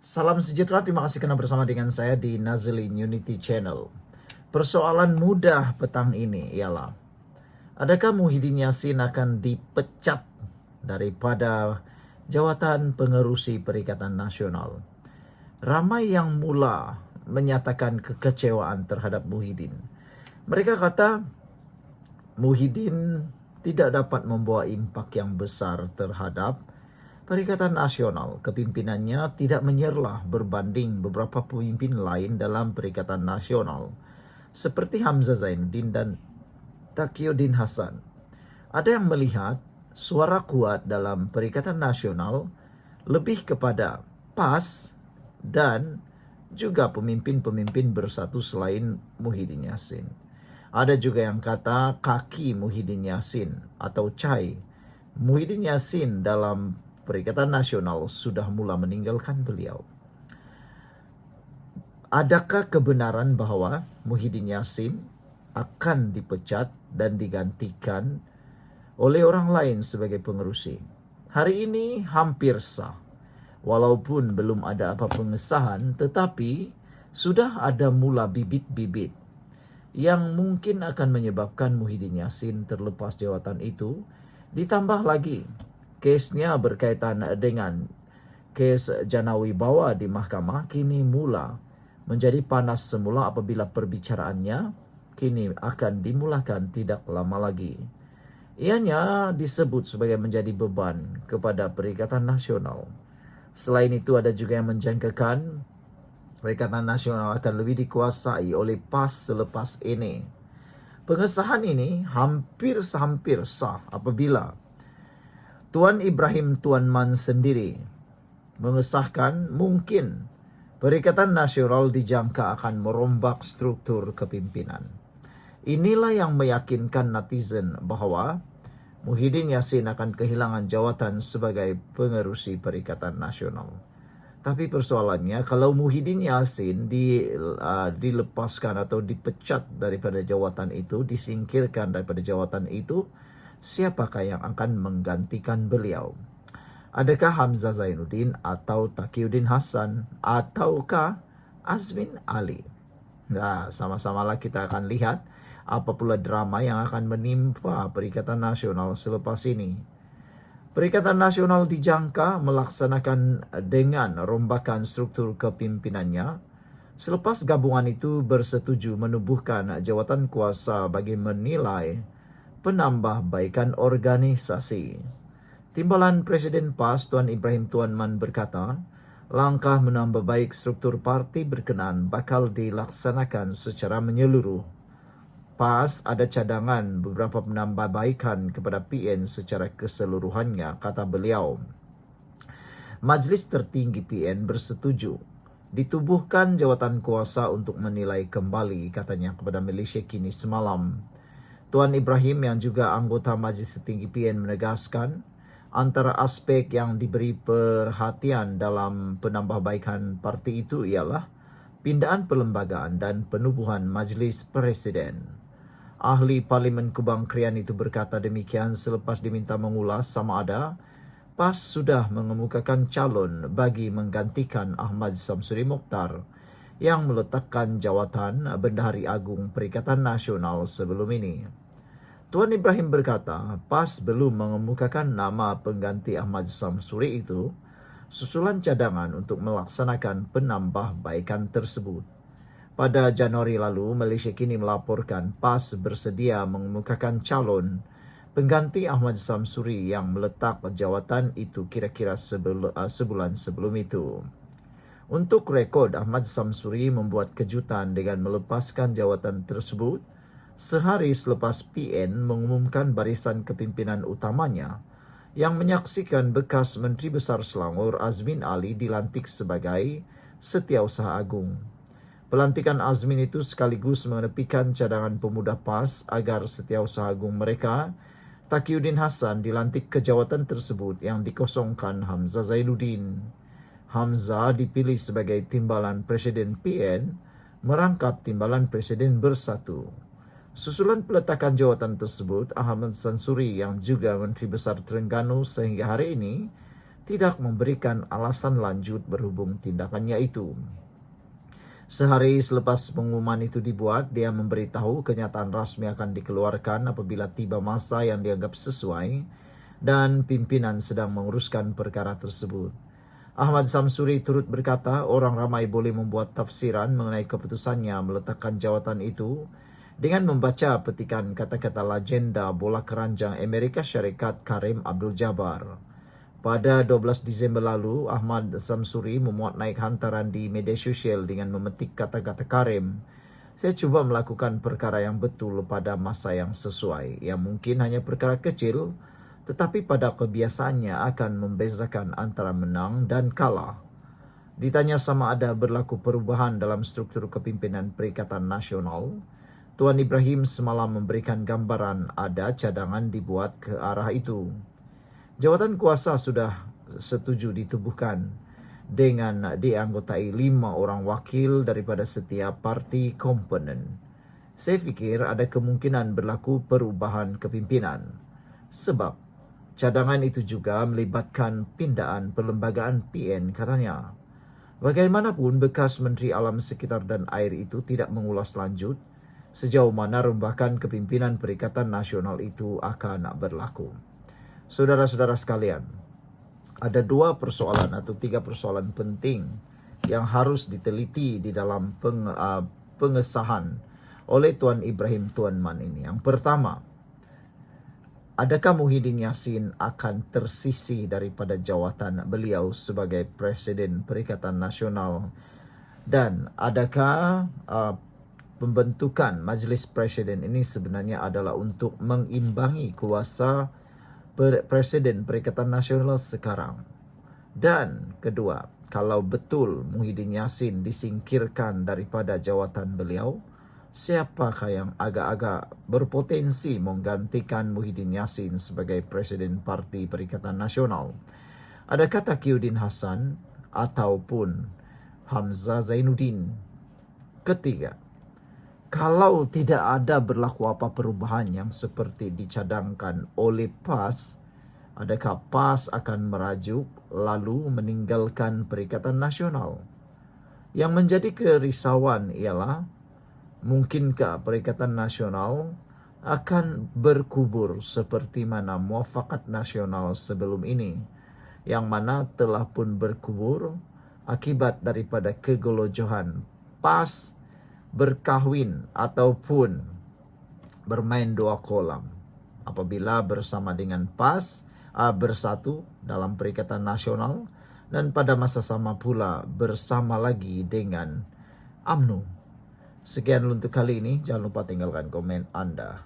Salam sejahtera, terima kasih karena bersama dengan saya di Nazlin Unity Channel. Persoalan mudah petang ini ialah, adakah Muhyiddin Yassin akan dipecat daripada jawatan pengerusi Perikatan Nasional? Ramai yang mula menyatakan kekecewaan terhadap Muhyiddin. Mereka kata Muhyiddin tidak dapat membawa impak yang besar terhadap Perikatan Nasional. Kepimpinannya tidak menyerlah berbanding beberapa pemimpin lain dalam Perikatan Nasional, seperti Hamzah Zainuddin dan Taqiyuddin Hasan. Ada yang melihat suara kuat dalam Perikatan Nasional lebih kepada PAS dan juga pemimpin-pemimpin bersatu selain Muhyiddin Yassin. Ada juga yang kata kaki Muhyiddin Yassin atau cai Muhyiddin Yassin dalam Perikatan Nasional sudah mula meninggalkan beliau. Adakah kebenaran bahwa Muhyiddin Yassin akan dipecat dan digantikan oleh orang lain sebagai pengerusi? Hari ini hampir sah. Walaupun belum ada apa pengesahan, tetapi sudah ada mula bibit-bibit yang mungkin akan menyebabkan Muhyiddin Yassin terlepas jawatan itu. Ditambah lagi, kesnya berkaitan dengan kes Janawi Bawa di mahkamah kini mula menjadi panas semula apabila perbicaraannya kini akan dimulakan tidak lama lagi. Ianya disebut sebagai menjadi beban kepada Perikatan Nasional. Selain itu ada juga yang menjangkakan Perikatan Nasional akan lebih dikuasai oleh PAS selepas ini. Pengesahan ini hampir sah apabila Tuan Ibrahim Tuan Man sendiri mengesahkan mungkin Perikatan Nasional dijangka akan merombak struktur kepimpinan. Inilah yang meyakinkan netizen bahwa Muhyiddin Yassin akan kehilangan jawatan sebagai pengerusi Perikatan Nasional. Tapi persoalannya, kalau Muhyiddin Yassin dilepaskan atau dipecat daripada jawatan itu, disingkirkan daripada jawatan itu, siapakah yang akan menggantikan beliau? Adakah Hamzah Zainuddin atau Taqiyuddin Hasan ataukah Azmin Ali? Nah, sama-samalah kita akan lihat apa pula drama yang akan menimpa Perikatan Nasional selepas ini. Perikatan Nasional dijangka melaksanakan dengan rombakan struktur kepimpinannya selepas gabungan itu bersetuju menubuhkan jawatan kuasa bagi menilai penambahbaikan organisasi. Timbalan Presiden PAS Tuan Ibrahim Tuan Man berkata, langkah menambah baik struktur parti berkenaan bakal dilaksanakan secara menyeluruh. PAS ada cadangan beberapa penambahbaikan kepada PN secara keseluruhannya, kata beliau. Majlis tertinggi PN bersetuju ditubuhkan jawatan kuasa untuk menilai kembali, katanya kepada Malaysia Kini semalam. Tuan Ibrahim yang juga anggota Majlis Tertinggi PN menegaskan antara aspek yang diberi perhatian dalam penambahbaikan parti itu ialah pindaan perlembagaan dan penubuhan Majlis Presiden. Ahli Parlimen Kubang Krian itu berkata demikian selepas diminta mengulas sama ada PAS sudah mengemukakan calon bagi menggantikan Ahmad Samsuri Mokhtar yang meletakkan jawatan Bendahari Agung Perikatan Nasional sebelum ini. Tuan Ibrahim berkata PAS belum mengemukakan nama pengganti Ahmad Samsuri itu susulan cadangan untuk melaksanakan penambahbaikan tersebut. Pada Januari lalu, Malaysia Kini melaporkan PAS bersedia mengemukakan calon pengganti Ahmad Samsuri yang meletak jawatan itu kira-kira sebulan sebelum itu. Untuk rekod, Ahmad Samsuri membuat kejutan dengan melepaskan jawatan tersebut sehari selepas PN mengumumkan barisan kepimpinan utamanya yang menyaksikan bekas Menteri Besar Selangor Azmin Ali dilantik sebagai Setiausaha Agung. Pelantikan Azmin itu sekaligus menepikan cadangan pemuda PAS agar Setiausaha Agung mereka, Taqiyuddin Hasan, dilantik ke jawatan tersebut yang dikosongkan Hamzah Zainuddin. Hamzah dipilih sebagai timbalan Presiden PN merangkap timbalan Presiden Bersatu. Susulan peletakan jawatan tersebut, Ahmad Samsuri yang juga Menteri Besar Terengganu sehingga hari ini tidak memberikan alasan lanjut berhubung tindakannya itu. Sehari selepas pengumuman itu dibuat, dia memberitahu kenyataan rasmi akan dikeluarkan apabila tiba masa yang dianggap sesuai dan pimpinan sedang menguruskan perkara tersebut. Ahmad Samsuri turut berkata, orang ramai boleh membuat tafsiran mengenai keputusannya meletakkan jawatan itu dengan membaca petikan kata-kata legenda bola keranjang Amerika Syarikat Kareem Abdul-Jabbar. Pada 12 Disember lalu, Ahmad Samsuri memuat naik hantaran di media sosial dengan memetik kata-kata Kareem. Saya cuba melakukan perkara yang betul pada masa yang sesuai, yang mungkin hanya perkara kecil, tetapi pada kebiasaannya akan membezakan antara menang dan kalah. Ditanya sama ada berlaku perubahan dalam struktur kepimpinan Perikatan Nasional, Tuan Ibrahim semalam memberikan gambaran ada cadangan dibuat ke arah itu. Jawatan kuasa sudah setuju ditubuhkan dengan dianggotai 5 orang wakil daripada setiap parti komponen. Saya fikir ada kemungkinan berlaku perubahan kepimpinan sebab cadangan itu juga melibatkan pindaan perlembagaan PN, katanya. Bagaimanapun, bekas Menteri Alam Sekitar dan Air itu tidak mengulas lanjut sejauh mana rombakan kepimpinan Perikatan Nasional itu akan berlaku. Saudara-saudara sekalian, ada 2 persoalan atau 3 persoalan penting yang harus diteliti di dalam pengesahan oleh Tuan Ibrahim Tuan Man ini. Yang pertama, adakah Muhyiddin Yassin akan tersisih daripada jawatan beliau sebagai Presiden Perikatan Nasional, dan adakah pembentukan Majlis Presiden ini sebenarnya adalah untuk mengimbangi kuasa Presiden Perikatan Nasional sekarang. Dan kedua, kalau betul Muhyiddin Yassin disingkirkan daripada jawatan beliau, siapakah yang agak-agak berpotensi menggantikan Muhyiddin Yassin sebagai Presiden Parti Perikatan Nasional? Adakah Taqiyuddin Hasan ataupun Hamzah Zainuddin? Ketiga, kalau tidak ada berlaku apa perubahan yang seperti dicadangkan oleh PAS, adakah PAS akan merajuk lalu meninggalkan Perikatan Nasional? Yang menjadi kerisauan ialah, mungkinkah Perikatan Nasional akan berkubur seperti mana Muafakat Nasional sebelum ini, yang mana telah pun berkubur akibat daripada kegolojohan PAS berkahwin ataupun bermain 2 kolam apabila bersama dengan PAS bersatu dalam Perikatan Nasional dan pada masa sama pula bersama lagi dengan UMNO. Sekian untuk kali ini, jangan lupa tinggalkan komen Anda.